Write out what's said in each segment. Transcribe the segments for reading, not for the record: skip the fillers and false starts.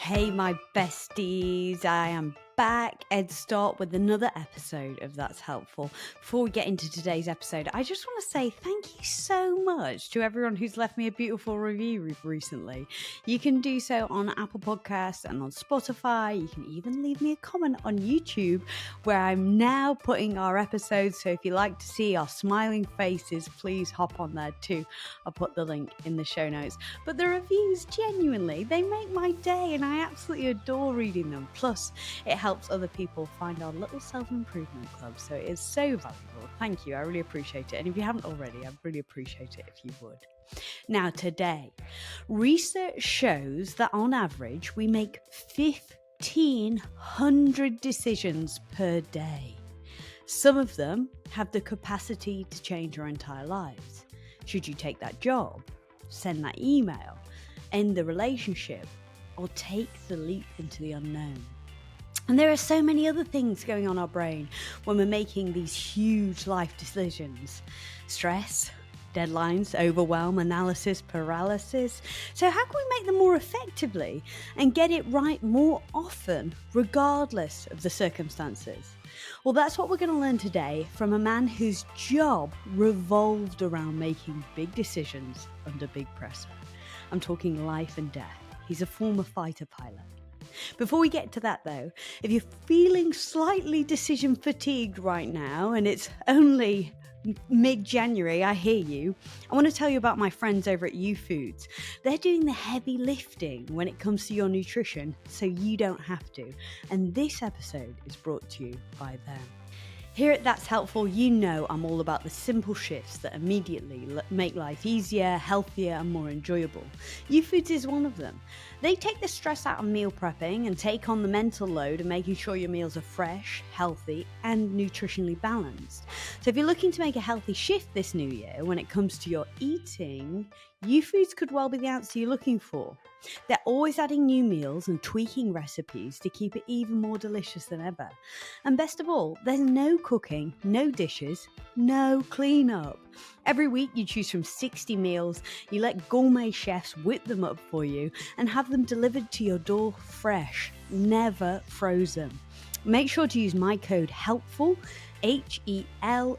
Hey, my besties, I am back, Ed Stott, with another episode of That's Helpful. Before we get into today's episode, I just want to say thank you so much to everyone who's left me a beautiful review recently. You can do so on Apple Podcasts and on Spotify. You can even leave me a comment on YouTube, where I'm now putting our episodes. So if you like to see our smiling faces, please hop on there too. I'll put the link in the show notes. But the reviews, genuinely, they make my day, and I absolutely adore reading them. Plus, it helps other people find our little self-improvement club, so it is so valuable. Thank you, I really appreciate it. And if you haven't already, I'd really appreciate it if you would. Now, today, research shows that on average, we make 1,500 decisions per day. Some of them have the capacity to change our entire lives. Should you take that job, send that email, end the relationship, or take the leap into the unknown? And there are so many other things going on in our brain when we're making these huge life decisions. Stress, deadlines, overwhelm, analysis, paralysis. So how can we make them more effectively and get it right more often, regardless of the circumstances? Well, that's what we're going to learn today from a man whose job revolved around making big decisions under big pressure. I'm talking life and death. He's a former fighter pilot. Before we get to that, though, if you're feeling slightly decision fatigued right now and it's only mid-January, I hear you. I want to tell you about my friends over at YouFoodz. They're doing the heavy lifting when it comes to your nutrition, so you don't have to. And this episode is brought to you by them. Here at That's Helpful, you know I'm all about the simple shifts that immediately make life easier, healthier, and more enjoyable. YouFoodz is one of them. They take the stress out of meal prepping and take on the mental load of making sure your meals are fresh, healthy, and nutritionally balanced. So if you're looking to make a healthy shift this new year when it comes to your eating, YouFoodz could well be the answer you're looking for. They're always adding new meals and tweaking recipes to keep it even more delicious than ever. And best of all, there's no cooking, no dishes, no cleanup. Every week you choose from 60 meals, you let gourmet chefs whip them up for you and have them delivered to your door fresh, never frozen. Make sure to use my code HELPFUL, HELPFUL,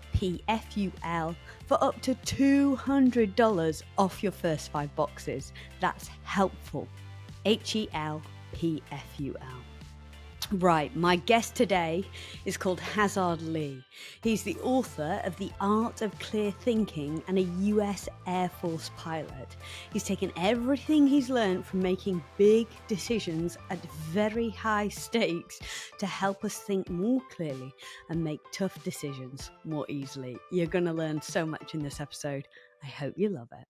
for up to $200 off your first 5 boxes. That's HELPFUL, HELPFUL. Right, my guest today is called Hasard Lee. He's the author of The Art of Clear Thinking and a US Air Force pilot. He's taken everything he's learned from making big decisions at very high stakes to help us think more clearly and make tough decisions more easily. You're going to learn so much in this episode. I hope you love it.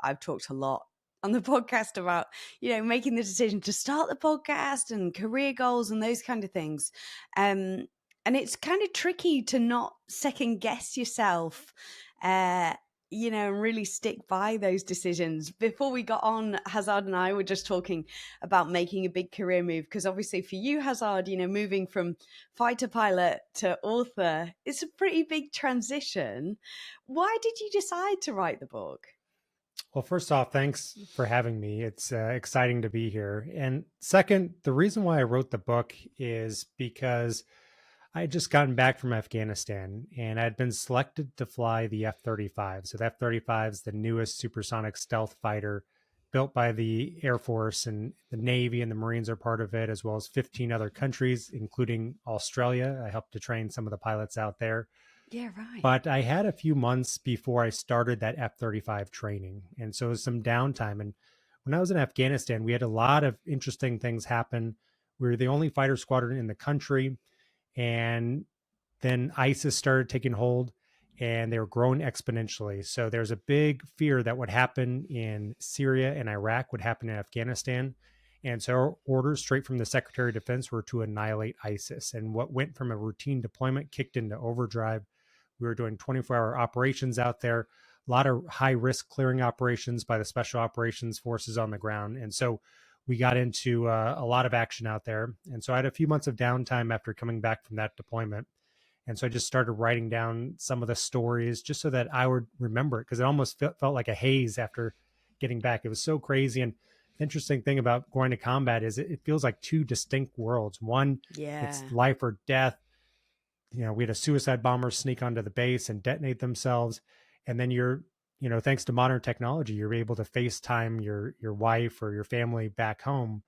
I've talked a lot on the podcast about, making the decision to start the podcast and career goals and those kind of things. And it's kind of tricky to not second guess yourself, and really stick by those decisions. Before we got on, Hasard and I were just talking about making a big career move, because obviously for you, Hasard, moving from fighter pilot to author, it's a pretty big transition. Why did you decide to write the book? Well, first off, thanks for having me. It's exciting to be here. And second, the reason why I wrote the book is because I had just gotten back from Afghanistan and I'd been selected to fly the F-35. So the F-35 is the newest supersonic stealth fighter built by the Air Force, and the Navy and the Marines are part of it, as well as 15 other countries, including Australia. I helped to train some of the pilots out there. Yeah, right. But I had a few months before I started that F-35 training. And so it was some downtime. And when I was in Afghanistan, we had a lot of interesting things happen. We were the only fighter squadron in the country. And then ISIS started taking hold and they were growing exponentially. So there's a big fear that what happened in Syria and Iraq would happen in Afghanistan. And so our orders straight from the Secretary of Defense were to annihilate ISIS. And what went from a routine deployment kicked into overdrive. We were doing 24-hour operations out there, a lot of high-risk clearing operations by the Special Operations Forces on the ground. And so we got into a lot of action out there. And so I had a few months of downtime after coming back from that deployment. And so I just started writing down some of the stories just so that I would remember it, because it almost felt like a haze after getting back. It was so crazy. And I interesting thing about going to combat is it feels like two distinct worlds. One, it's Yeah. life or death. We had a suicide bomber sneak onto the base and detonate themselves. And then thanks to modern technology, you're able to FaceTime your wife or your family back home.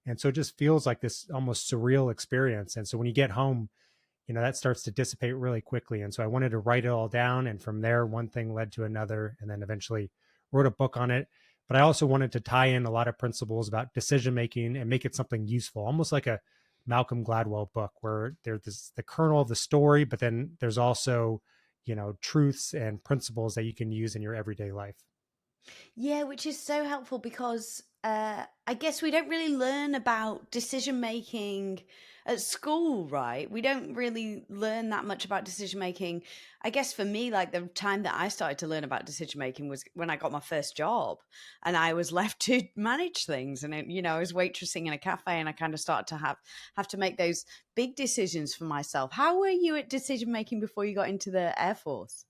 And so it just feels like this almost surreal experience. And so when you get home, that starts to dissipate really quickly. And so I wanted to write it all down. And from there, one thing led to another, and then eventually wrote a book on it. But I also wanted to tie in a lot of principles about decision making and make it something useful, almost like a Malcolm Gladwell book where there's the kernel of the story, but then there's also, truths and principles that you can use in your everyday life. Yeah, which is so helpful because I guess we don't really learn about decision making at school, right? We don't really learn that much about decision making. I guess for me, like the time that I started to learn about decision making was when I got my first job and I was left to manage things. And, I was waitressing in a cafe and I kind of started to have to make those big decisions for myself. How were you at decision making before you got into the Air Force?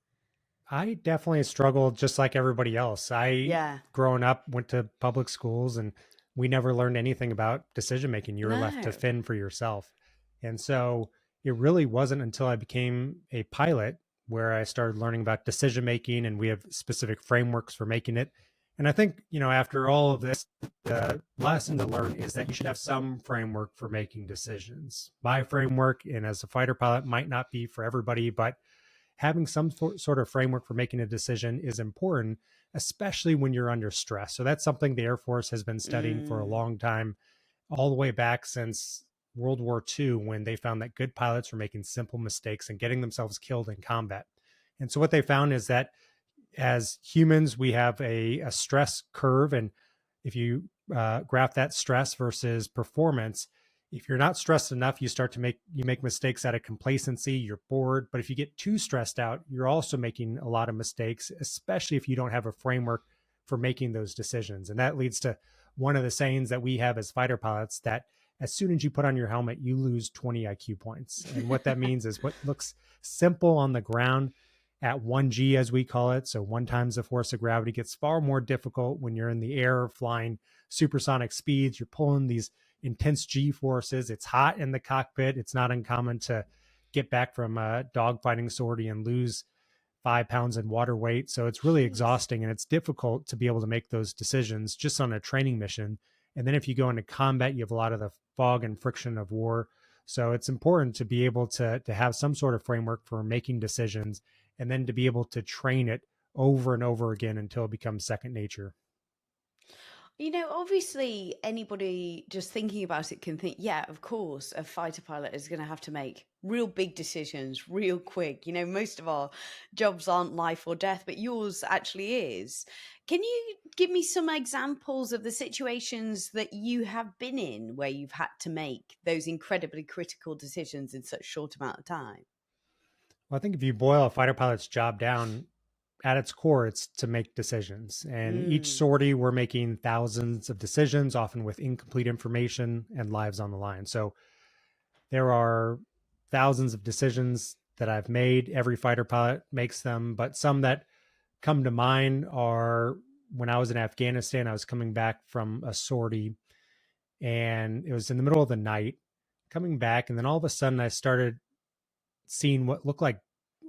I definitely struggled just like everybody else. I, Yeah. growing up, went to public schools and we never learned anything about decision making. You were left to No. fend for yourself. And so it really wasn't until I became a pilot where I started learning about decision making, and we have specific frameworks for making it. And I think, after all of this, the lesson to learn is that you should have some framework for making decisions. My framework, and as a fighter pilot, might not be for everybody, but having some sort of framework for making a decision is important, especially when you're under stress. So that's something the Air Force has been studying for a Mm. long time, all the way back since World War II, when they found that good pilots were making simple mistakes and getting themselves killed in combat. And so what they found is that as humans, we have a stress curve. And if you graph that stress versus performance, if you're not stressed enough, you make mistakes out of complacency, you're bored. But if you get too stressed out, you're also making a lot of mistakes, especially if you don't have a framework for making those decisions. And that leads to one of the sayings that we have as fighter pilots, that as soon as you put on your helmet, you lose 20 IQ points. And what that means is what looks simple on the ground at 1G, as we call it, so 1 times the force of gravity, gets far more difficult when you're in the air flying supersonic speeds. You're pulling these intense G forces. It's hot in the cockpit. It's not uncommon to get back from a dogfighting sortie and lose 5 pounds in water weight. So it's really Jeez. exhausting, and it's difficult to be able to make those decisions just on a training mission. And then if you go into combat, you have a lot of the fog and friction of war. So it's important to be able to have some sort of framework for making decisions, and then to be able to train it over and over again until it becomes second nature. Obviously, anybody just thinking about it can think, yeah, of course, a fighter pilot is going to have to make real big decisions real quick. Most of our jobs aren't life or death, but yours actually is. Can you give me some examples of the situations that you have been in where you've had to make those incredibly critical decisions in such short amount of time? Well, I think if you boil a fighter pilot's job down, at its core, it's to make decisions. And each Mm. sortie, we're making thousands of decisions, often with incomplete information and lives on the line. So there are thousands of decisions that I've made. Every fighter pilot makes them, but some that come to mind are when I was in Afghanistan. I was coming back from a sortie, and it was in the middle of the night, coming back, and then all of a sudden I started seeing what looked like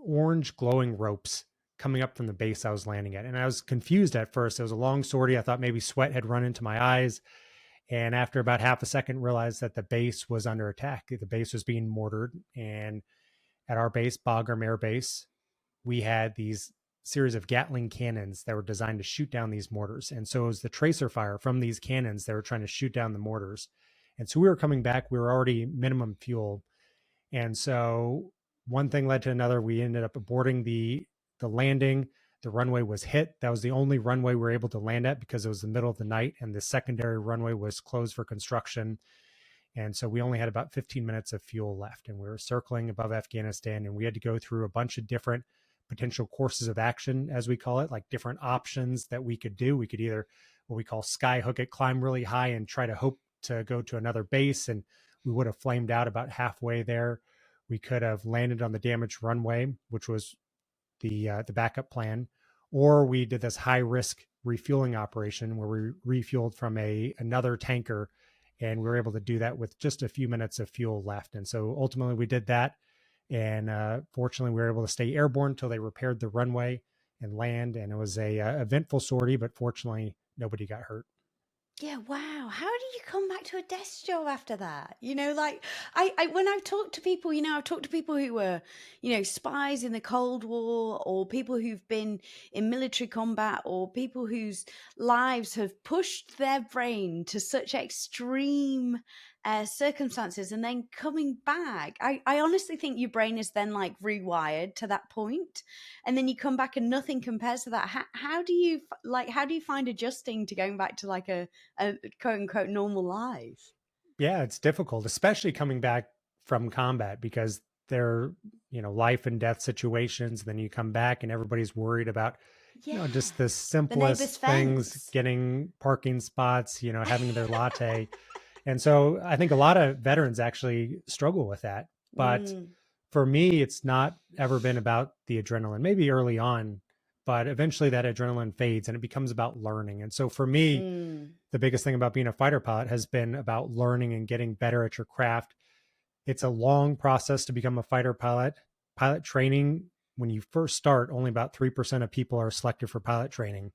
orange glowing ropes coming up from the base I was landing at. And I was confused at first. It was a long sortie. I thought maybe sweat had run into my eyes. And after about half a second, realized that the base was under attack. The base was being mortared. And at our base, Bagram Air Base, we had these series of Gatling cannons that were designed to shoot down these mortars. And so it was the tracer fire from these cannons that were trying to shoot down the mortars. And so we were coming back. We were already minimum fuel. And so one thing led to another. We ended up aborting the landing. The runway was hit. That was the only runway we were able to land at because it was the middle of the night, and the secondary runway was closed for construction. And so we only had about 15 minutes of fuel left, and we were circling above Afghanistan, and we had to go through a bunch of different potential courses of action, as we call it, like different options that we could do. We could either what we call sky hook it, climb really high and try to hope to go to another base, and we would have flamed out about halfway there. We could have landed on the damaged runway, which was the backup plan, or we did this high risk refueling operation where we refueled from another tanker, and we were able to do that with just a few minutes of fuel left. And so ultimately we did that. And fortunately, we were able to stay airborne until they repaired the runway and land. And it was a eventful sortie, but fortunately, nobody got hurt. Yeah, wow. How did you come back to a desk job after that? Like when I've talked to people, I've talked to people who were, spies in the Cold War, or people who've been in military combat, or people whose lives have pushed their brain to such extreme circumstances, and then coming back. I honestly think your brain is then like rewired to that point, and then you come back and nothing compares to that. How do you find adjusting to going back to like a quote unquote normal life? Yeah, it's difficult, especially coming back from combat, because they're, life and death situations. Then you come back and everybody's worried about, just the The simplest neighbor's things, fence. getting parking spots, having their latte. And so I think a lot of veterans actually struggle with that. But Mm, for me, it's not ever been about the adrenaline, maybe early on, but eventually that adrenaline fades and it becomes about learning. And so for me, mm. the biggest thing about being a fighter pilot has been about learning and getting better at your craft. It's a long process to become a fighter pilot. Pilot training, when you first start, only about 3% of people are selected for pilot training.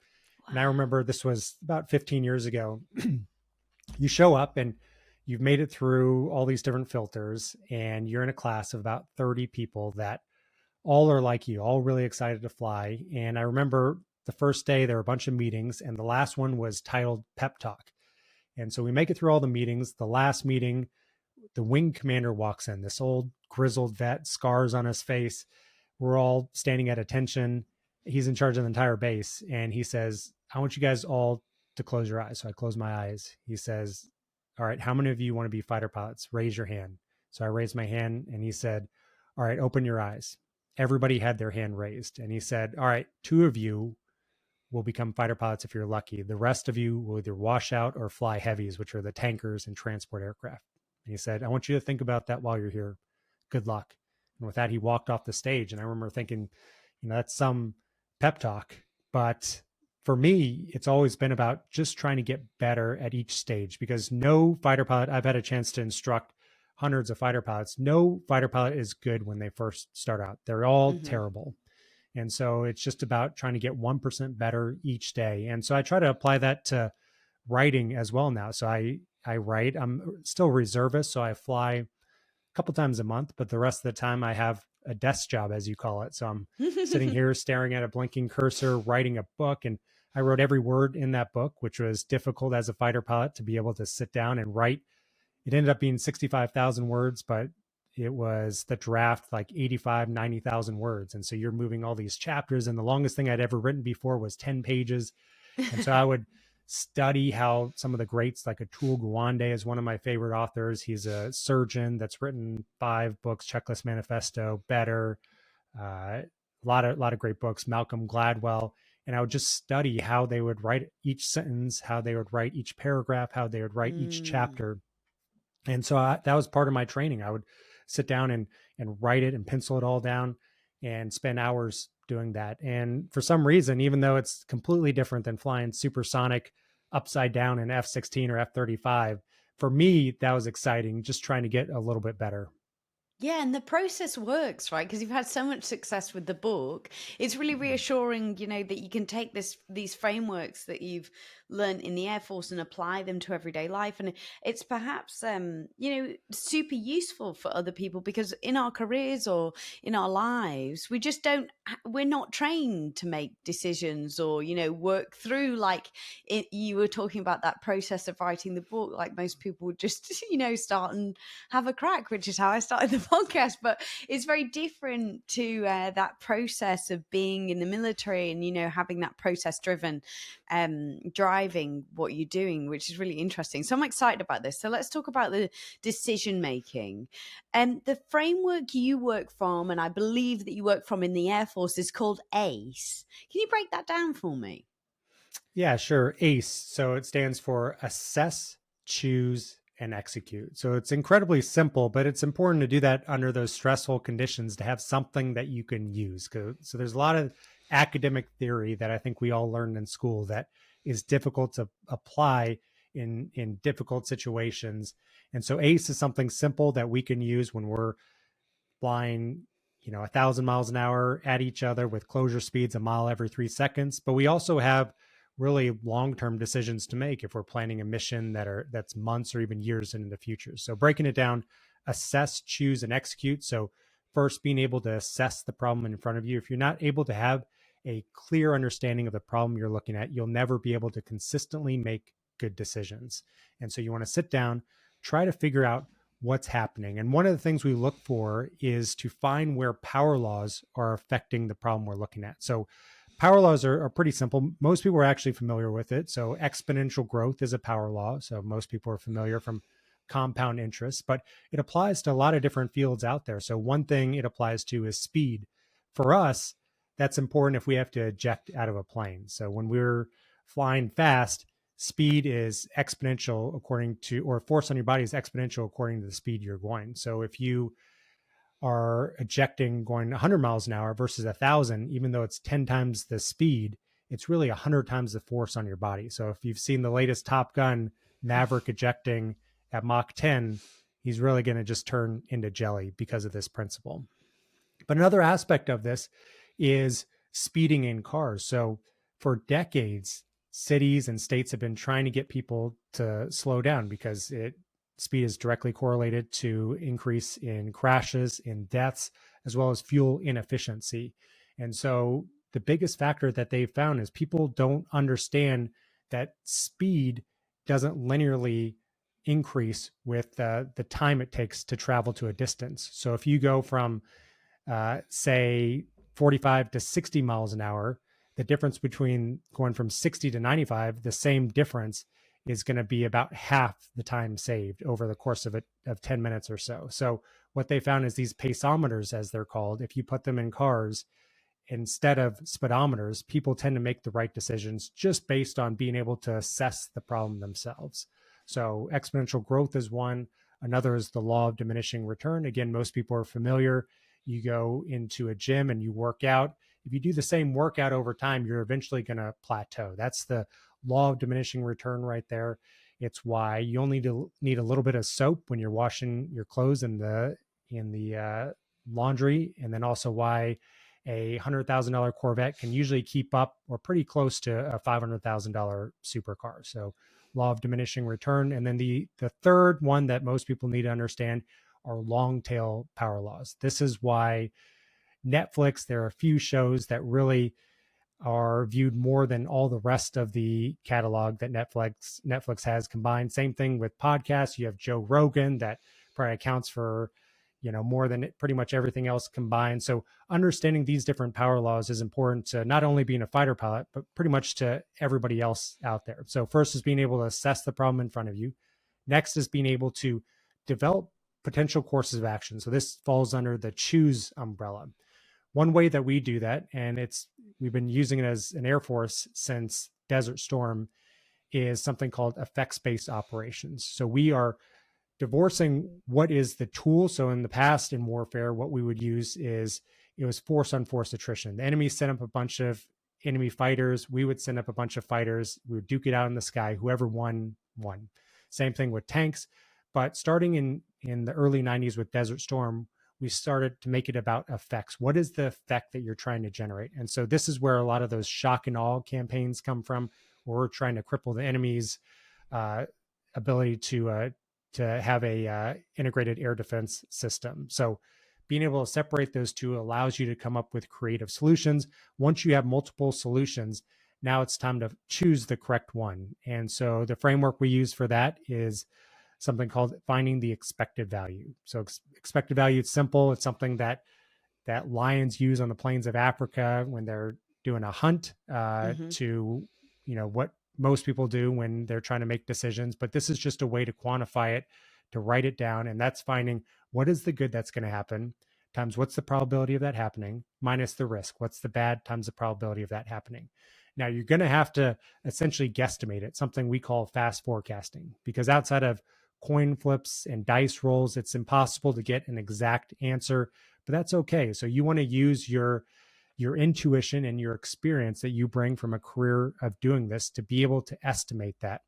And I Wow. remember this was about 15 years ago. You show up and you've made it through all these different filters, and you're in a class of about 30 people that all are like you, all really excited to fly. And I remember the first day there were a bunch of meetings, and the last one was titled Pep Talk. And so we make it through all the meetings. The last meeting, the wing commander walks in, this old grizzled vet, scars on his face. We're all standing at attention. He's in charge of the entire base. And he says, I want you guys all to close your eyes. So I close my eyes. He says, all right, how many of you want to be fighter pilots? Raise your hand. So I raised my hand, and he said, all right, open your eyes. Everybody had their hand raised. And he said, all right, 2 of you will become fighter pilots if you're lucky. The rest of you will either wash out or fly heavies, which are the tankers and transport aircraft. And he said, I want you to think about that while you're here. Good luck. And with that, he walked off the stage. And I remember thinking, that's some pep talk. But for me, it's always been about just trying to get better at each stage, because no fighter pilot, I've had a chance to instruct hundreds of fighter pilots. No fighter pilot is good when they first start out. They're all Mm-hmm. terrible. And so it's just about trying to get 1% better each day. And so I try to apply that to writing as well now. So I write. I'm still a reservist, so I fly a couple times a month, but the rest of the time I have a desk job, as you call it. So I'm sitting here staring at a blinking cursor, writing a book. And I wrote every word in that book, which was difficult as a fighter pilot to be able to sit down and write. It ended up being 65,000 words, but it was the draft like 85, 90,000 words. And so you're moving all these chapters. And the longest thing I'd ever written before was 10 pages. And so I would study how some of the greats, like Atul Gawande is one of my favorite authors. He's a surgeon that's written 5 books, Checklist Manifesto, Better, a lot of great books, Malcolm Gladwell. And I would just study how they would write each sentence, how they would write each paragraph, how they would write each chapter. And so that was part of my training. I would sit down and write it and pencil it all down and spend hours doing that. And for some reason, even though it's completely different than flying supersonic upside down in F-16 or F-35, for me, that was exciting, just trying to get a little bit better. Yeah, and the process works, right? Because you've had so much success with the book. It's really reassuring, that you can take these frameworks that you've learned in the Air Force and apply them to everyday life. And it's perhaps, super useful for other people, because in our careers or in our lives, we're not trained to make decisions or, work through you were talking about that process of writing the book. Like most people would just, start and have a crack, which is how I started the podcast. But it's very different to that process of being in the military and having that process driven driving what you're doing, which is really interesting. So I'm excited about this. So let's talk about the decision making. And the framework you work from, and I believe that you work from in the Air Force, is called ACE. Can you break that down for me? Yeah, sure. ACE. So it stands for assess, choose, and execute. So it's incredibly simple, but it's important to do that under those stressful conditions to have something that you can use. So there's a lot of academic theory that I think we all learned in school that is difficult to apply in difficult situations. And so ACE is something simple that we can use when we're flying 1,000 miles an hour at each other with closure speeds a mile every 3 seconds. But we also have really long-term decisions to make if we're planning a mission that's months or even years into the future. So breaking it down: assess, choose, and execute. So first, being able to assess the problem in front of you. If you're not able to have a clear understanding of the problem you're looking at, you'll never be able to consistently make good decisions. And so you want to sit down, try to figure out what's happening. And one of the things we look for is to find where power laws are affecting the problem we're looking at. So power laws are pretty simple. Most people are actually familiar with it. So exponential growth is a power law. So most people are familiar from compound interest, but it applies to a lot of different fields out there. So one thing it applies to is speed. For us, that's important if we have to eject out of a plane. So when we're flying fast, speed is exponential or force on your body is exponential according to the speed you're going. So if you are ejecting going 100 miles an hour versus 1,000, even though it's 10 times the speed, it's really 100 times the force on your body. So if you've seen the latest Top Gun, Maverick ejecting at Mach 10, he's really going to just turn into jelly because of this principle. But another aspect of this is speeding in cars. So for decades, cities and states have been trying to get people to slow down because speed is directly correlated to increase in crashes, in deaths, as well as fuel inefficiency. And so the biggest factor that they've found is people don't understand that speed doesn't linearly increase with the time it takes to travel to a distance. So if you go from, say, 45 to 60 miles an hour, the difference between going from 60 to 95, the same difference is going to be about half the time saved over the course of 10 minutes or so. So what they found is these paceometers, as they're called, if you put them in cars instead of speedometers, people tend to make the right decisions just based on being able to assess the problem themselves. So exponential growth is one. Another is the law of diminishing return. Again, most people are familiar. You go into a gym and you work out. If you do the same workout over time, you're eventually going to plateau. That's the law of diminishing return right there. It's why you only need a little bit of soap when you're washing your clothes in the laundry, and then also why a $100,000 Corvette can usually keep up or pretty close to a $500,000 supercar. So law of diminishing return. And then the third one that most people need to understand are long tail power laws. This is why Netflix, there are a few shows that really are viewed more than all the rest of the catalog that Netflix has combined. Same thing with podcasts. You have Joe Rogan that probably accounts for more than pretty much everything else combined. So understanding these different power laws is important to not only being a fighter pilot, but pretty much to everybody else out there. So first is being able to assess the problem in front of you. Next is being able to develop potential courses of action. So this falls under the choose umbrella. One way that we do that, and we've been using it as an Air Force since Desert Storm, is something called effects-based operations. So we are divorcing what is the tool. So in the past in warfare, what we would use is it was force on force attrition. The enemy sent up a bunch of enemy fighters. We would send up a bunch of fighters. We would duke it out in the sky. Whoever won. Same thing with tanks. But starting in the early 90s with Desert Storm, we started to make it about effects. What is the effect that you're trying to generate? And so this is where a lot of those shock and awe campaigns come from, where we're trying to cripple the enemy's ability to have a integrated air defense system. So being able to separate those two allows you to come up with creative solutions. Once you have multiple solutions, now it's time to choose the correct one. And so the framework we use for that is something called finding the expected value. So expected value, it's simple. It's something that lions use on the plains of Africa when they're doing a hunt to, what most people do when they're trying to make decisions. But this is just a way to quantify it, to write it down. And that's finding what is the good that's going to happen times what's the probability of that happening minus the risk. What's the bad times the probability of that happening. Now you're going to have to essentially guesstimate it, something we call fast forecasting, because outside of coin flips and dice rolls, it's impossible to get an exact answer, but that's okay. So you want to use your your intuition and your experience that you bring from a career of doing this to be able to estimate that.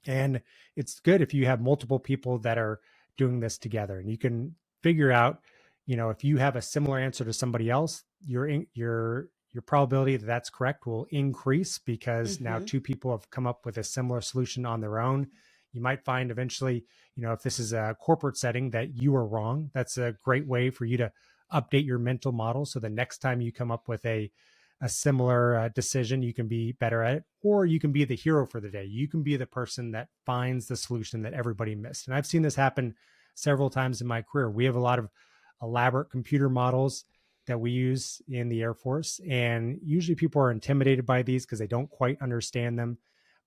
And it's good if you have multiple people that are doing this together, and you can figure out, if you have a similar answer to somebody else, your probability that that's correct will increase, because now two people have come up with a similar solution on their own. You might find eventually, if this is a corporate setting, that you are wrong. That's a great way for you to update your mental model, so the next time you come up with a similar decision, you can be better at it, or you can be the hero for the day. You can be the person that finds the solution that everybody missed. And I've seen this happen several times in my career. We have a lot of elaborate computer models that we use in the Air Force, and usually people are intimidated by these because they don't quite understand them.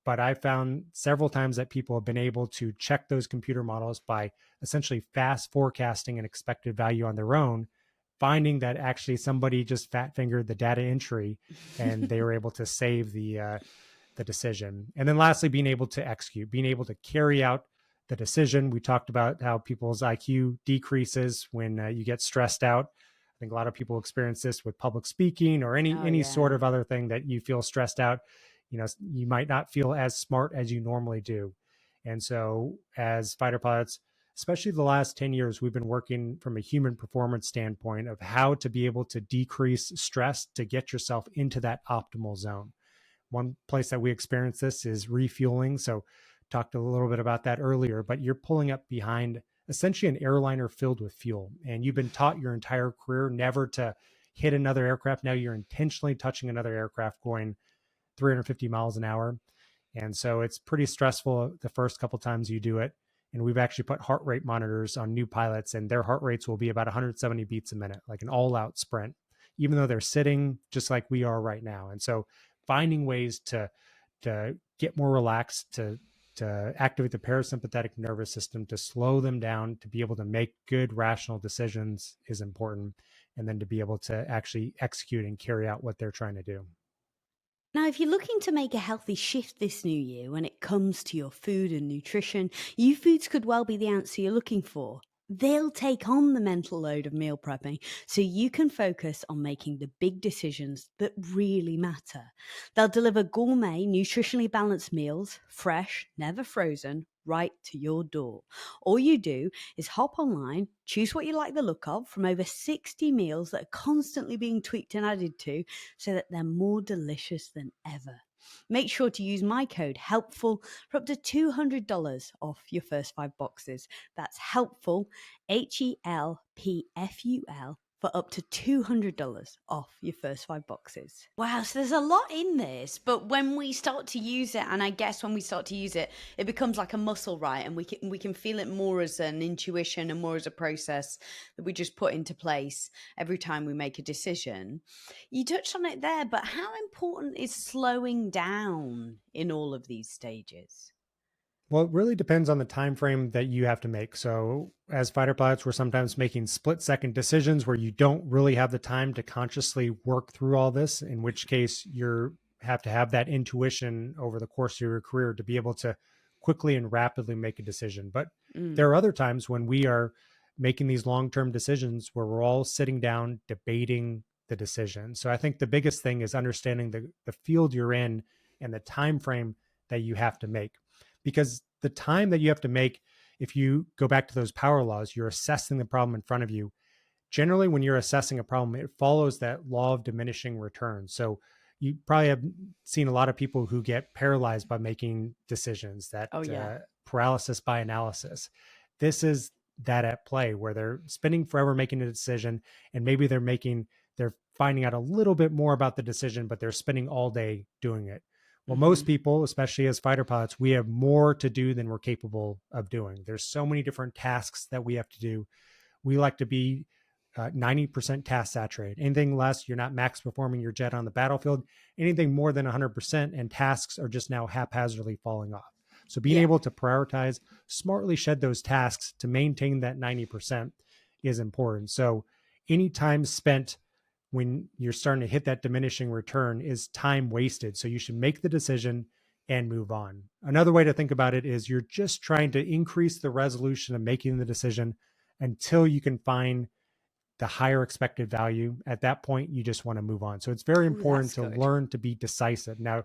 But I found several times that people have been able to check those computer models by essentially fast forecasting an expected value on their own, finding that actually somebody just fat fingered the data entry and they were able to save the decision. And then lastly, being able to execute, being able to carry out the decision. We talked about how people's IQ decreases when you get stressed out. I think a lot of people experience this with public speaking or any sort of other thing that you feel stressed out. You might not feel as smart as you normally do. And so as fighter pilots, especially the last 10 years, we've been working from a human performance standpoint of how to be able to decrease stress to get yourself into that optimal zone. One place that we experience this is refueling. So talked a little bit about that earlier, but you're pulling up behind essentially an airliner filled with fuel. And you've been taught your entire career never to hit another aircraft. Now you're intentionally touching another aircraft going 350 miles an hour. And so it's pretty stressful the first couple times you do it. And we've actually put heart rate monitors on new pilots, and their heart rates will be about 170 beats a minute, like an all-out sprint, even though they're sitting just like we are right now. And so finding ways to get more relaxed, to activate the parasympathetic nervous system, to slow them down, to be able to make good, rational decisions is important. And then to be able to actually execute and carry out what they're trying to do. Now, if you're looking to make a healthy shift this new year when it comes to your food and nutrition, YouFoodz could well be the answer you're looking for. They'll take on the mental load of meal prepping so you can focus on making the big decisions that really matter. They'll deliver gourmet, nutritionally balanced meals, fresh, never frozen, right to your door. All you do is hop online, choose what you like the look of from over 60 meals that are constantly being tweaked and added to so that they're more delicious than ever. Make sure to use my code HELPFUL for up to $200 off your first 5 boxes. That's HELPFUL, HELPFUL, for up to $200 off your first 5 boxes. Wow, so there's a lot in this, but when we start to use it, and I guess when we start to use it, it becomes like a muscle, right? And we can feel it more as an intuition and more as a process that we just put into place every time we make a decision. You touched on it there, but how important is slowing down in all of these stages? Well, it really depends on the time frame that you have to make. So, as fighter pilots, we're sometimes making split-second decisions where you don't really have the time to consciously work through all this, in which case you have to have that intuition over the course of your career to be able to quickly and rapidly make a decision. But there are other times when we are making these long-term decisions where we're all sitting down debating the decision. So I think the biggest thing is understanding the field you're in and the time frame that you have to make. Because the time that you have to make, if you go back to those power laws, you're assessing the problem in front of you. Generally, when you're assessing a problem, it follows that law of diminishing returns. So you probably have seen a lot of people who get paralyzed by making decisions, that paralysis by analysis. This is that at play, where they're spending forever making a decision, and maybe they're finding out a little bit more about the decision, but they're spending all day doing it. Well, most people, especially as fighter pilots, we have more to do than we're capable of doing. There's so many different tasks that we have to do. We like to be 90% task saturated. Anything less, you're not max performing your jet on the battlefield. Anything more than 100%, and tasks are just now haphazardly falling off. So being able to prioritize, smartly shed those tasks to maintain that 90% is important. So any time spent when you're starting to hit that diminishing return is time wasted. So you should make the decision and move on. Another way to think about it is you're just trying to increase the resolution of making the decision until you can find the higher expected value, at that point, you just want to move on. So it's very Ooh, important that's to good. learn to be decisive. Now,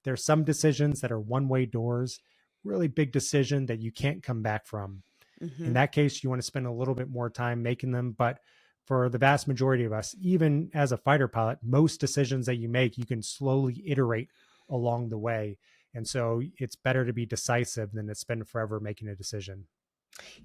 there's some decisions that are one-way doors, really big decision that you can't come back from. In Hmm. that case, you want to spend a little bit more time making them. But for the vast majority of us, even as a fighter pilot, most decisions that you make, you can slowly iterate along the way. And so it's better to be decisive than to spend forever making a decision.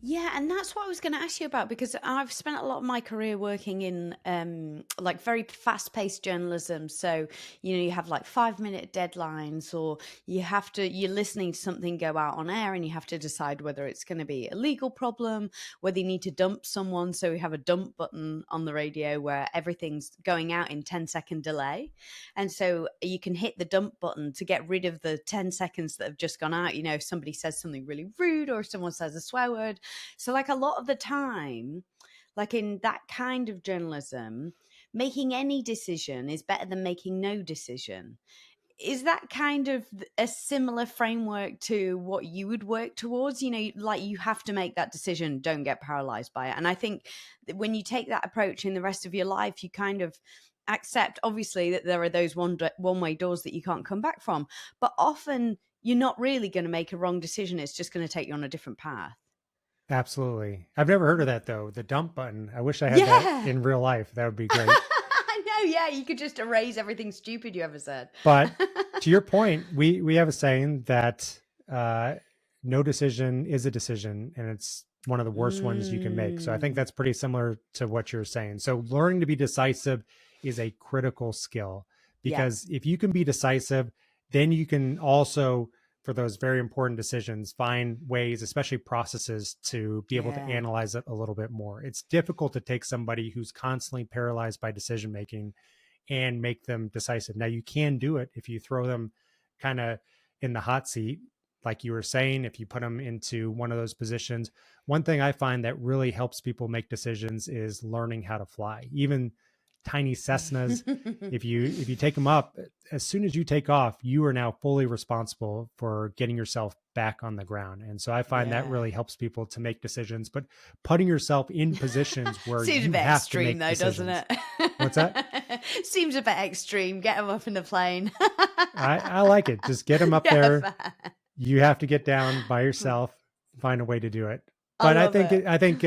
Yeah, and that's what I was going to ask you about because I've spent a lot of my career working in like very fast-paced journalism. So, you have like 5-minute deadlines, or you're listening to something go out on air and you have to decide whether it's going to be a legal problem, whether you need to dump someone. So we have a dump button on the radio where everything's going out in 10-second delay. And so you can hit the dump button to get rid of the 10 seconds that have just gone out. If somebody says something really rude or if someone says a swear word. So, like a lot of the time, like in that kind of journalism, making any decision is better than making no decision. Is that kind of a similar framework to what you would work towards? Like you have to make that decision, don't get paralyzed by it. And I think that when you take that approach in the rest of your life, you kind of accept, obviously, that there are those one-way doors that you can't come back from. But often you're not really going to make a wrong decision. It's just going to take you on a different path. Absolutely. I've never heard of that though. The dump button. I wish I had that Yeah. in real life. That would be great. I know, yeah, you could just erase everything stupid you ever said. But to your point, we have a saying that uh, no decision is a decision, and it's one of the worst ones you can make. So I think Mm, that's pretty similar to what you're saying. So learning to be decisive is a critical skill, yeah. because if you can be decisive, then you can also, for those very important decisions, find ways, especially processes, to be able to Yeah. analyze it a little bit more. It's difficult to take somebody who's constantly paralyzed by decision making and make them decisive. Now, you can do it if you throw them kind of in the hot seat, like you were saying, if you put them into one of those positions. One thing I find that really helps people make decisions is learning how to fly. Even tiny Cessnas, if you take them up, as soon as you take off, you are now fully responsible for getting yourself back on the ground. And so I find that Yeah. really helps people to make decisions, but putting yourself in positions where Seems a you bit have to extreme, make though, doesn't decisions. it? What's that? Seems a bit extreme. Get them up in the plane. I like it. Just get them up Yeah, there. fair. You have to get down by yourself, find a way to do it. I But I love think it. I think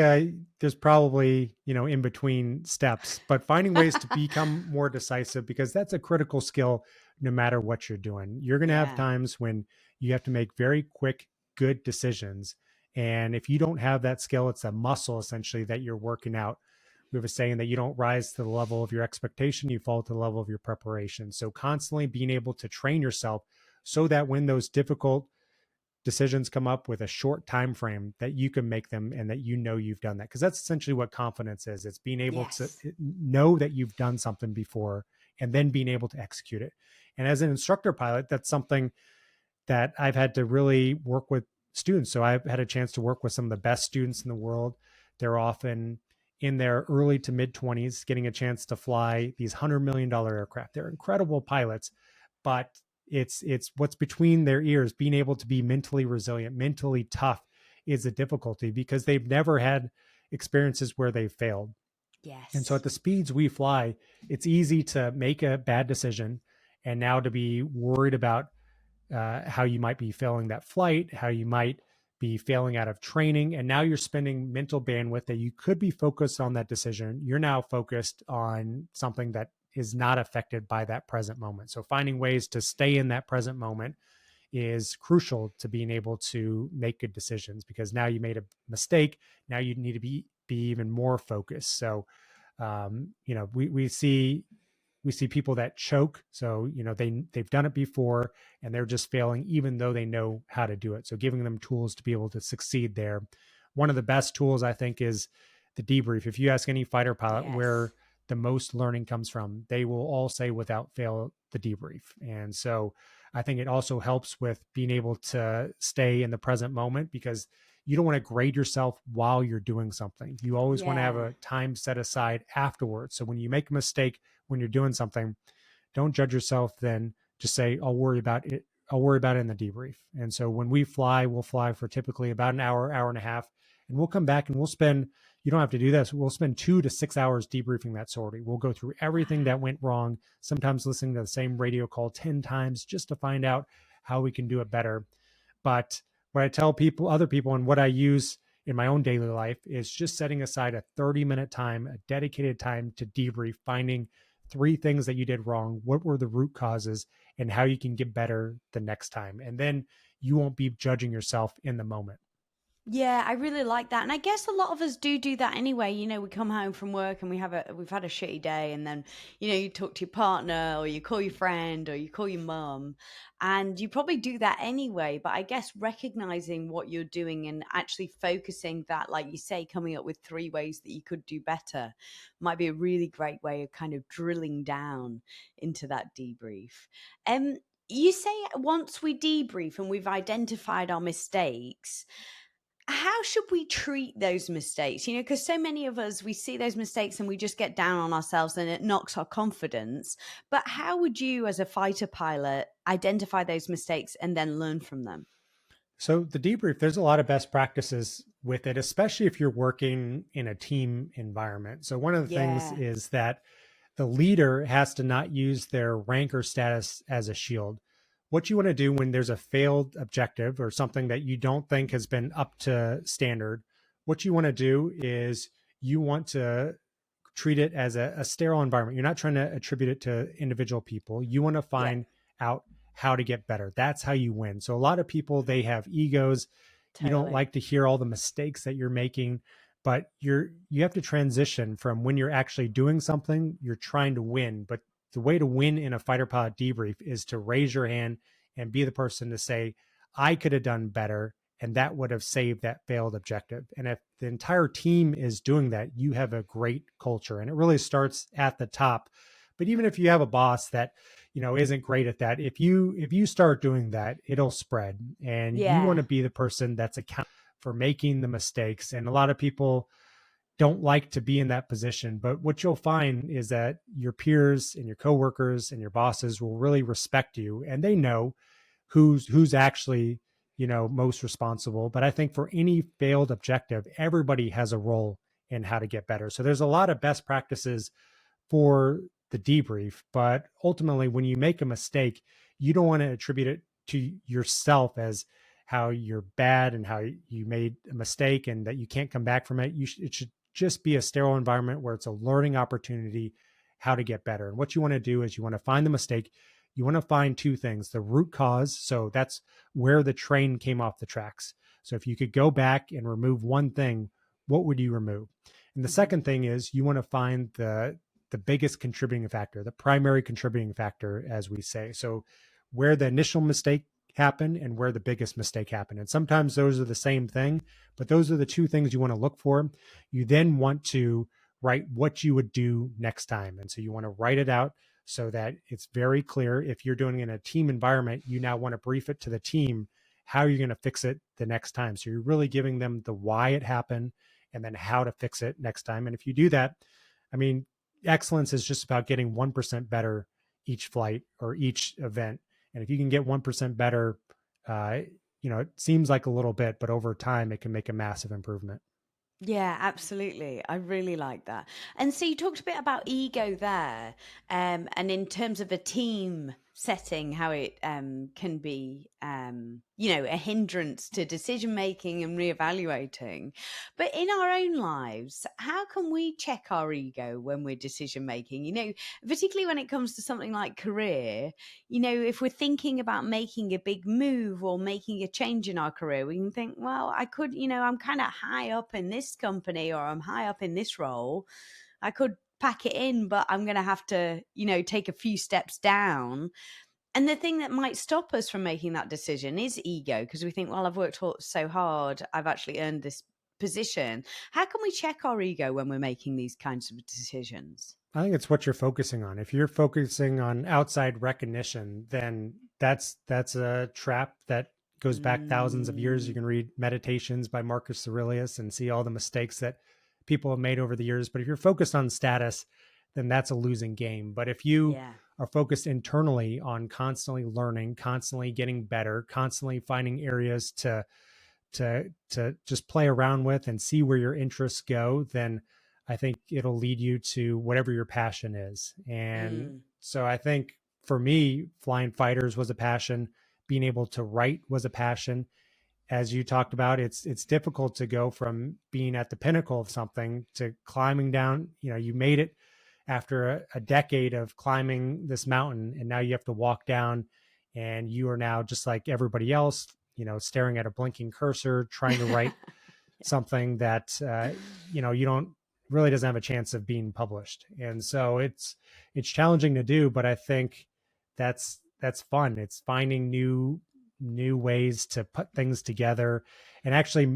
there's probably in between steps, but finding ways to become more decisive, because that's a critical skill. No matter what you're doing, you're going to have Yeah. times when you have to make very quick, good decisions. And if you don't have that skill, it's a muscle essentially that you're working out. We have a saying that you don't rise to the level of your expectation, you fall to the level of your preparation. So constantly being able to train yourself so that when those difficult decisions come up with a short time frame, that you can make them and that you've done that, because that's essentially what confidence is. It's being able to Yes. know that you've done something before and then being able to execute it. And as an instructor pilot, that's something that I've had to really work with students. So I've had a chance to work with some of the best students in the world. They're often in their early to mid 20s, getting a chance to fly these $100 million aircraft. They're incredible pilots, but it's what's between their ears. Being able to be mentally resilient, mentally tough, is a difficulty because they've never had experiences where they've failed. And so at Yes. the speeds we fly, it's easy to make a bad decision and now to be worried about how you might be failing that flight, how you might be failing out of training. And now you're spending mental bandwidth that you could be focused on that decision. You're now focused on something that is not affected by that present moment. So finding ways to stay in that present moment is crucial to being able to make good decisions, because now you made a mistake. Now you need to be even more focused. So we see people that choke. So they've done it before and they're just failing even though they know how to do it. So giving them tools to be able to succeed there. One of the best tools I think is the debrief. If you ask any fighter pilot Yes. where the most learning comes from, they will all say without fail the debrief. And so I think it also helps with being able to stay in the present moment, because you don't want to grade yourself while you're doing something. You always want to have Yeah. a time set aside afterwards. So when you make a mistake, when you're doing something, don't judge yourself. Then just say, I'll worry about it. I'll worry about it in the debrief. And so when we fly, we'll fly for typically about an hour, hour and a half. And we'll come back and we'll spend, you don't have to do this, we'll spend 2 to 6 hours debriefing that sortie. We'll go through everything that went wrong, sometimes listening to the same radio call 10 times just to find out how we can do it better. But what I tell people, other people, and what I use in my own daily life is just setting aside a 30-minute time, a dedicated time to debrief, finding 3 things that you did wrong, what were the root causes, and how you can get better the next time. And then you won't be judging yourself in the moment. Yeah, I really like that. And I guess a lot of us do that anyway. We come home from work and we've had a shitty day, and then, you talk to your partner or you call your friend or you call your mum, and you probably do that anyway. But I guess recognizing what you're doing and actually focusing that, like you say, coming up with 3 ways that you could do better might be a really great way of kind of drilling down into that debrief. You say once we debrief and we've identified our mistakes, how should we treat those mistakes? Because so many of us, we see those mistakes and we just get down on ourselves and it knocks our confidence. But how would you, as a fighter pilot, identify those mistakes and then learn from them? So the debrief, there's a lot of best practices with it, especially if you're working in a team environment. So one of the things Yeah, is that the leader has to not use their rank or status as a shield. What you want to do when there's a failed objective or something that you don't think has been up to standard, what you want to do is you want to treat it as a sterile environment. You're not trying to attribute it to individual people. You want to yeah, find out how to get better. That's how you win. So a lot of people, they have egos. You don't totally. like to hear all the mistakes that you're making, but you have to transition from when you're actually doing something, you're trying to win. But the way to win in a fighter pilot debrief is to raise your hand and be the person to say, I could have done better. And that would have saved that failed objective. And if the entire team is doing that, you have a great culture. And it really starts at the top. But even if you have a boss that, isn't great at that, if you start doing that, it'll spread. And you want Yeah, to be the person that's accountable for making the mistakes. And a lot of people don't like to be in that position. But what you'll find is that your peers and your coworkers and your bosses will really respect you, and they know who's actually, most responsible. But I think for any failed objective, everybody has a role in how to get better. So there's a lot of best practices for the debrief, but ultimately when you make a mistake, you don't want to attribute it to yourself as how you're bad and how you made a mistake and that you can't come back from it. It should just be a sterile environment where it's a learning opportunity how to get better. And what you want to do is you want to find the mistake. You want to find 2 things: the root cause. So that's where the train came off the tracks. So if you could go back and remove one thing, what would you remove? And the hmm, second thing is you want to find the biggest contributing factor, the primary contributing factor, as we say. So where the initial mistake happened and where the biggest mistake happened. And sometimes those are the same thing, but those are the 2 things you want to look for. You then want to write what you would do next time. And so you want to write it out so that it's very clear. If you're doing it in a team environment, you now want to brief it to the team how you're going to fix it the next time. So you're really giving them the why it happened and then how to fix it next time. And if you do that, I mean, excellence is just about getting 1% better each flight or each event. And if you can get 1% better, it seems like a little bit, but over time it can make a massive improvement. yeah, absolutely. I really like that. And so you talked a bit about ego there, and in terms of a team setting, how it can be, a hindrance to decision making and reevaluating. But in our own lives, how can we check our ego when we're decision making? Particularly when it comes to something like career. If we're thinking about making a big move or making a change in our career, we can think, well, I could, I'm kind of high up in this company or I'm high up in this role. I could pack it in, but I'm going to have to, take a few steps down. And the thing that might stop us from making that decision is ego, because we think, well, I've worked so hard, I've actually earned this position. How can we check our ego when we're making these kinds of decisions? I think it's what you're focusing on. If you're focusing on outside recognition, then that's a trap that goes back thousands of years. You Mm, can read Meditations by Marcus Aurelius and see all the mistakes that people have made over the years. But if you're focused on status, then that's a losing game. But if you yeah. are focused internally on constantly learning, constantly getting better, constantly finding areas to just play around with and see where your interests go, then I think it'll lead you to whatever your passion is. And so I think for me, flying fighters was a passion. Being able to write was a passion. As you talked about, it's difficult to go from being at the pinnacle of something to climbing down. You made it after a decade of climbing this mountain, and now you have to walk down, and you are now just like everybody else, staring at a blinking cursor, trying to write something that you don't really doesn't have a chance of being published. And so it's challenging to do, but I think that's fun. It's finding new ways to put things together. And actually,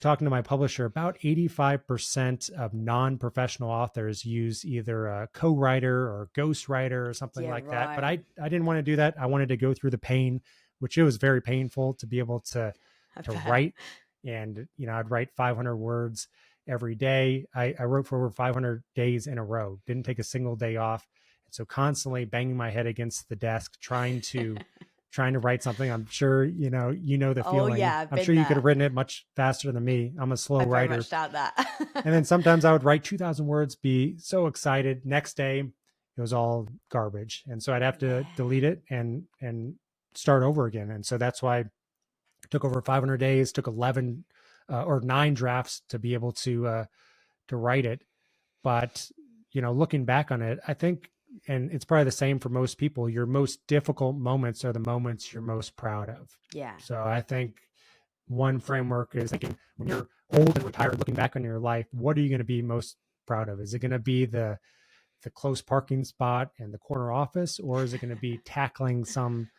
talking to my publisher, about 85% of non-professional authors use either a co-writer or ghostwriter or something like that. But I didn't want to do that. I wanted to go through the pain, which it was very painful to be able to write. And, I'd write 500 words every day. I wrote for over 500 days in a row, didn't take a single day off. And so constantly banging my head against the desk, trying to write something. I'm sure, the feeling. Oh, yeah, I'm sure you could have written it much faster than me. I'm a slow writer. I very much doubt that. And then sometimes I would write 2,000 words, be so excited. Next day, it was all garbage. And so I'd have to delete it and start over again. And so that's why it took over 500 days, took 11 or 9 drafts to be able to write it. But, looking back on it, I think, and it's probably the same for most people, your most difficult moments are the moments you're most proud of. Yeah. So I think one framework is thinking, when you're old and retired, looking back on your life, what are you going to be most proud of? Is it going to be the close parking spot and the corner office, or is it going to be tackling some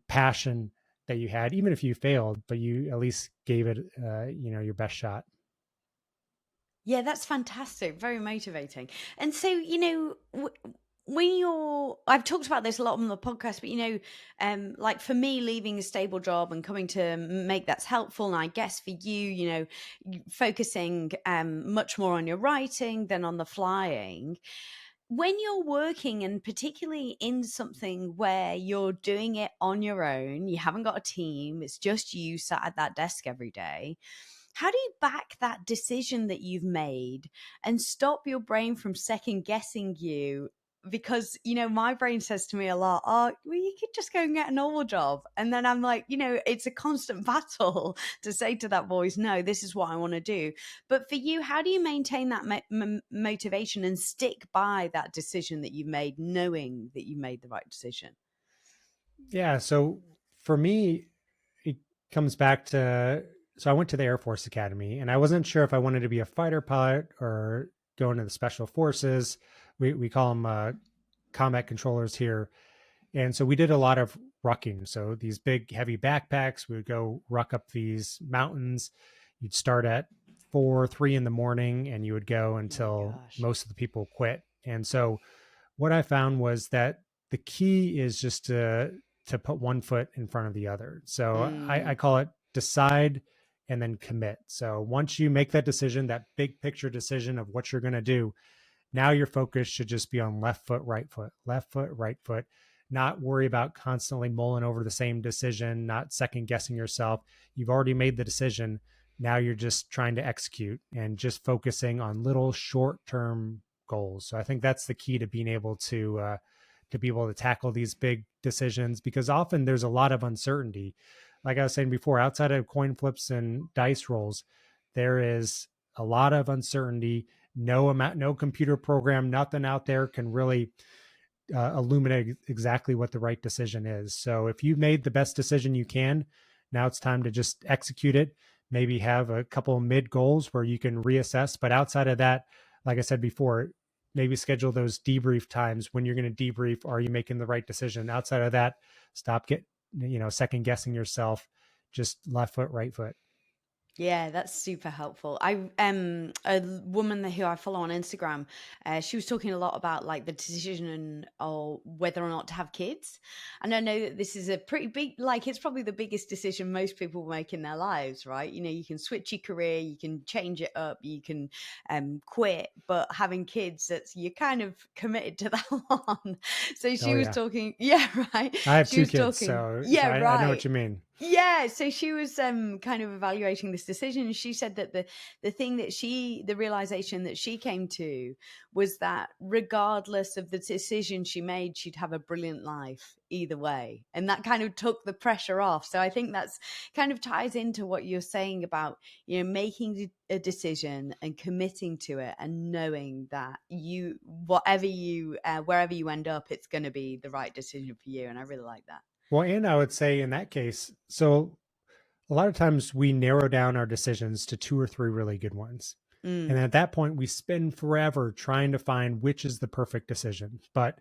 passion that you had, even if you failed, but you at least gave it, your best shot? Yeah, that's fantastic. Very motivating. And so, I've talked about this a lot on the podcast, but, like for me, leaving a stable job and coming to make that's helpful. And I guess for you, focusing much more on your writing than on the flying. When you're working, and particularly in something where you're doing it on your own, you haven't got a team, it's just you sat at that desk every day. How do you back that decision that you've made and stop your brain from second guessing you? Because, my brain says to me a lot, oh, well, you could just go and get a normal job. And then I'm like, it's a constant battle to say to that voice, no, this is what I want to do. But for you, how do you maintain that motivation and stick by that decision that you've made, knowing that you made the right decision? Yeah. So for me, it comes back to, so I went to the Air Force Academy, and I wasn't sure if I wanted to be a fighter pilot or go into the special forces. We call them combat controllers here. And so we did a lot of rucking. So these big, heavy backpacks, we would go ruck up these mountains. You'd start at 3 in the morning, and you would go until most of the people quit. And so what I found was that the key is just to put one foot in front of the other. So I call it decide and then commit. So once you make that decision, that big picture decision of what you're going to do, now your focus should just be on left foot, right foot, not worry about constantly mulling over the same decision, not second guessing yourself. You've already made the decision. Now you're just trying to execute and just focusing on little short-term goals. So I think that's the key to being able to be able to tackle these big decisions, because often there's a lot of uncertainty. Like I was saying before, outside of coin flips and dice rolls, there is a lot of uncertainty. No computer program, nothing out there can really illuminate exactly what the right decision is. So if you've made the best decision you can, now it's time to just execute it. Maybe have a couple of mid goals where you can reassess. But outside of that, like I said before, maybe schedule those debrief times when you're going to debrief. Are you making the right decision? Outside of that, stop second guessing yourself. Just left foot, right foot. Yeah, that's super helpful. A woman who I follow on Instagram, she was talking a lot about like the decision or whether or not to have kids. And I know that this is a pretty big, like it's probably the biggest decision most people make in their lives, right? You can switch your career, you can change it up, you can quit, but having kids, you're kind of committed to that one. So she was talking, right. I have 2 kids, so I know what you mean. Yeah, so she was kind of evaluating this decision, and she said that the thing that the realization that she came to was that regardless of the decision she made, she'd have a brilliant life either way. And that kind of took the pressure off. So I think that's kind of ties into what you're saying about, making a decision and committing to it and knowing that wherever you end up, it's going to be the right decision for you. And I really like that. Well, and I would say in that case, so a lot of times we narrow down our decisions to two or three really good ones. And Mm. at that point, we spend forever trying to find which is the perfect decision. But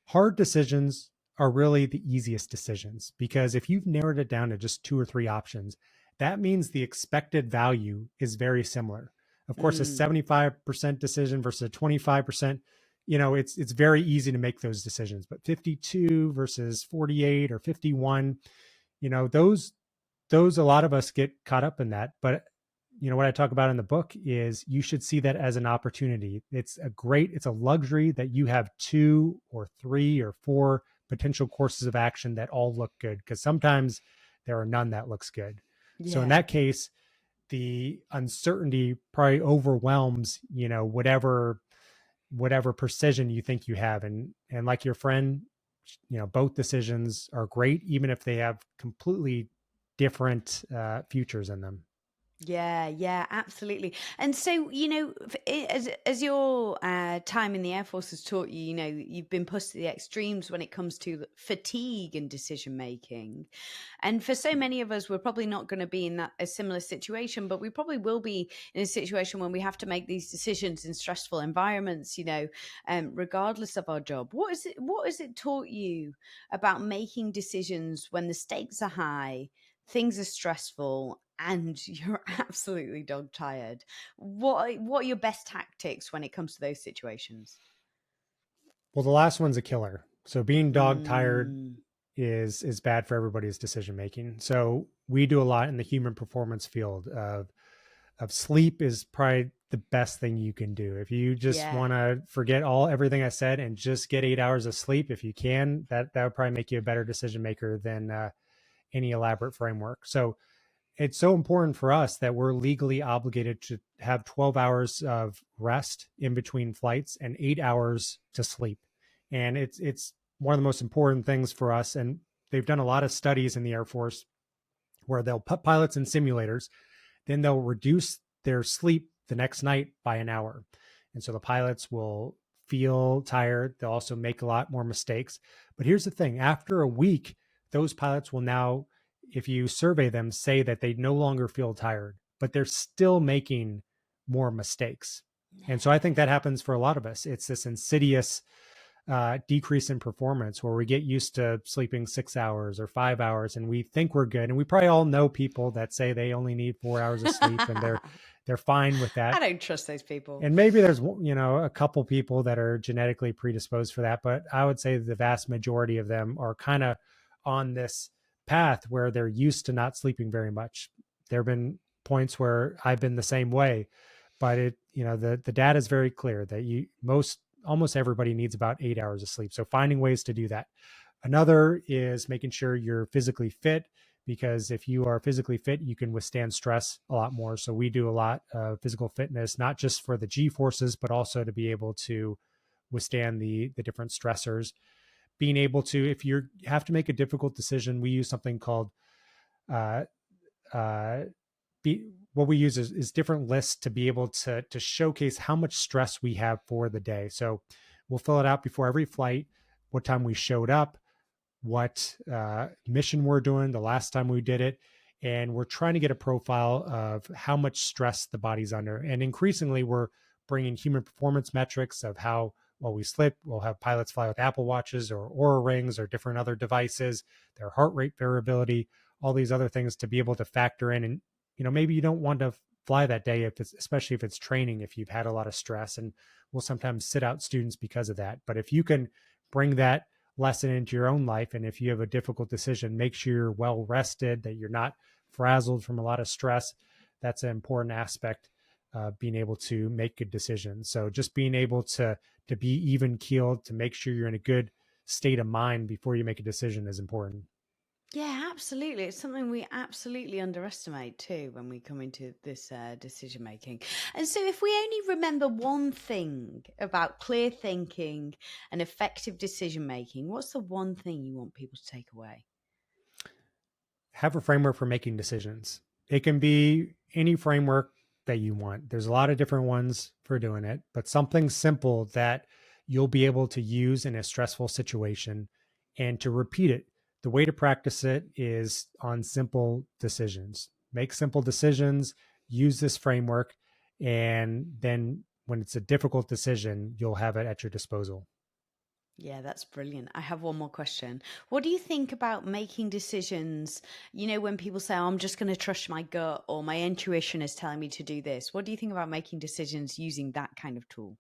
hard decisions are really the easiest decisions because if you've narrowed it down to just two or three options, that means the expected value is very similar. Of course, a Mm. 75% decision versus a 25%, it's very easy to make those decisions. But 52 versus 48 or 51, those a lot of us get caught up in that. But what I talk about in the book is you should see that as an opportunity. It's a luxury that you have two or three or four potential courses of action that all look good, because sometimes there are none that looks good. So in Yeah. that case, the uncertainty probably overwhelms, whatever precision you think you have. And like your friend, both decisions are great, even if they have completely different futures in them. Yeah, yeah, absolutely. And so, as your time in the Air Force has taught you, you've been pushed to the extremes when it comes to fatigue and decision making. And for so many of us, we're probably not going to be in a similar situation, but we probably will be in a situation when we have to make these decisions in stressful environments, regardless of our job. What has it taught you about making decisions when the stakes are high, things are stressful, and you're absolutely dog tired? What are your best tactics when it comes to those situations? Well, the last one's a killer. So being dog tired Mm, is bad for everybody's decision making. So we do a lot in the human performance field of sleep is probably the best thing you can do. If you just yeah. want to forget everything I said and just get 8 hours of sleep, if you can, that would probably make you a better decision maker than any elaborate framework. So it's so important for us that we're legally obligated to have 12 hours of rest in between flights and 8 hours to sleep. And it's one of the most important things for us. And they've done a lot of studies in the Air Force where they'll put pilots in simulators, then they'll reduce their sleep the next night by an hour. And so the pilots will feel tired. They'll also make a lot more mistakes. But here's the thing, after a week, those pilots will now, if you survey them, say that they no longer feel tired, but they're still making more mistakes. And so I think that happens for a lot of us. It's this insidious decrease in performance where we get used to sleeping 6 hours or 5 hours and we think we're good. And we probably all know people that say they only need 4 hours of sleep and they're fine with I that. don't trust those people. And maybe there's a couple people that are genetically predisposed for that, but I would say the vast majority of them are kind of on this path where they're used to not sleeping very much. There have been points where I've been the same way, but the data is very clear that almost everybody needs about 8 hours of sleep. So finding ways to do that. Another is making sure you're physically fit, because if you are physically fit, you can withstand stress a lot more. So we do a lot of physical fitness, not just for the G forces, but also to be able to withstand the different stressors. Being able to, if you have to make a difficult decision, we use something called uh, uh, what we use is different lists to be able to showcase how much stress we have for the day. So we'll fill it out before every flight, what time we showed up, what mission we're doing, the last time we did it. And we're trying to get a profile of how much stress the body's under. And increasingly, we're bringing human performance metrics of how well we sleep. We'll have pilots fly with Apple Watches or Oura Rings or different other devices, their heart rate variability, all these other things to be able to factor in. And, maybe you don't want to fly that day, especially if it's training, if you've had a lot of stress. And we'll sometimes sit out students because of that. But if you can bring that lesson into your own life, and if you have a difficult decision, make sure you're well rested, that you're not frazzled from a lot of stress. That's an important aspect of being able to make good decisions. So just being able to be even keeled, to make sure you're in a good state of mind before you make a decision is important. Yeah, absolutely. It's something we absolutely underestimate too when we come into this decision making. And so, if we only remember one thing about clear thinking and effective decision making, what's the one thing you want people to take away? Have a framework for making decisions. It can be any framework that you want. There's a lot of different ones for doing it, but something simple that you'll be able to use in a stressful situation and to repeat it. The way to practice it is on simple decisions. Make simple decisions, use this framework, and then when it's a difficult decision, you'll have it at your disposal. Yeah, that's brilliant. I have one more question. What do you think about making decisions? You know, when people say, oh, I'm just going to trust my gut or my intuition is telling me to do this. What do you think about making decisions using that kind of tool?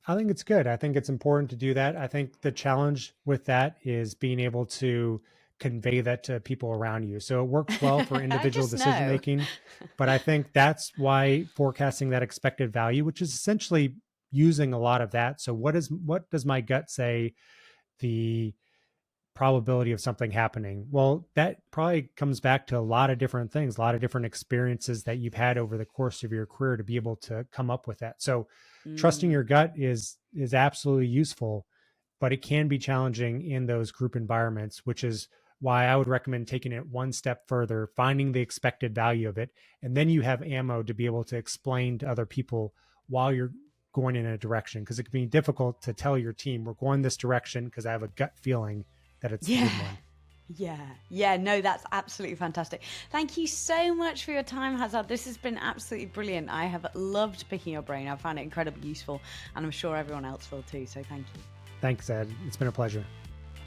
I think it's good. I think it's important to do that. I think the challenge with that is being able to convey that to people around you. So it works well for I individual just decision know. making, but I think that's why forecasting that expected value, which is essentially using a lot of that. So what does my gut say the probability of something happening? Well, that probably comes back to a lot of different things, a lot of different experiences that you've had over the course of your career to be able to come up with that. So trusting Mm. your gut is absolutely useful, but it can be challenging in those group environments, which is why I would recommend taking it one step further, finding the expected value of it, and then you have ammo to be able to explain to other people while you're going in a direction, because it can be difficult to tell your team we're going this direction because I have a gut feeling that it's the Yeah. good one. Yeah. No, that's absolutely fantastic. Thank you so much for your time, Hazard. This has been absolutely brilliant. I have loved picking your brain. I found it incredibly useful, and I'm sure everyone else will too. So thank you. Thanks, Ed. It's been a pleasure.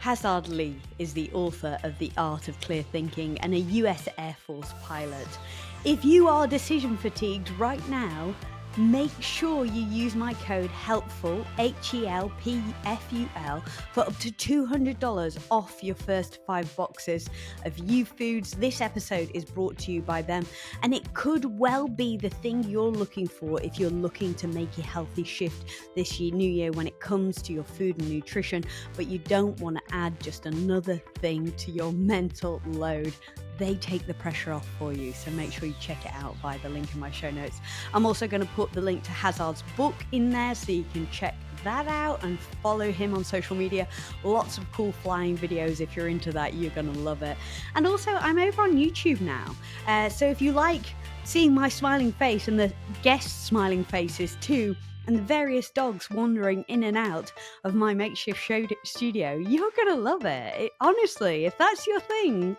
Hasard Lee is the author of The Art of Clear Thinking and a US Air Force pilot. If you are decision fatigued right now, make sure you use my code HELPFUL, HELPFUL, for up to $200 off your first 5 boxes of YouFoodz. This episode is brought to you by them, and it could well be the thing you're looking for if you're looking to make a healthy shift this new year when it comes to your food and nutrition, but you don't want to add just another thing to your mental load. They take the pressure off for you, so make sure you check it out via the link in my show notes. I'm also going to put the link to Hasard's book in there so you can check that out and follow him on social media. Lots of cool flying videos. If you're into that, you're going to love it. And also, I'm over on YouTube now. So if you like seeing my smiling face and the guests' smiling faces too, and the various dogs wandering in and out of my makeshift studio, you're going to love it. Honestly, if that's your thing,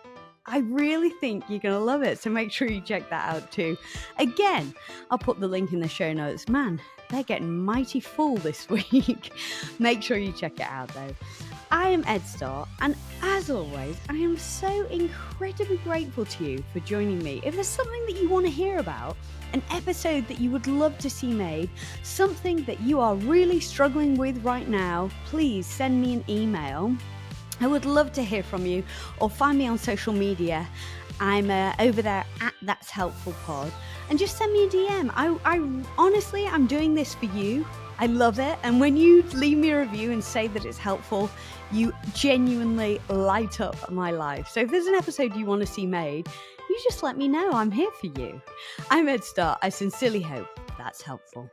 I really think you're going to love it. So make sure you check that out too. Again, I'll put the link in the show notes. Man, they're getting mighty full this week. Make sure you check it out though. I am Ed Starr, and as always, I am so incredibly grateful to you for joining me. If there's something that you want to hear about, an episode that you would love to see made, something that you are really struggling with right now, please send me an email. I would love to hear from you, or find me on social media. I'm over there at That's Helpful Pod, and just send me a DM. I honestly, I'm doing this for you. I love it. And when you leave me a review and say that it's helpful, you genuinely light up my life. So if there's an episode you want to see made, you just let me know. I'm here for you. I'm Ed Starr. I sincerely hope that's helpful.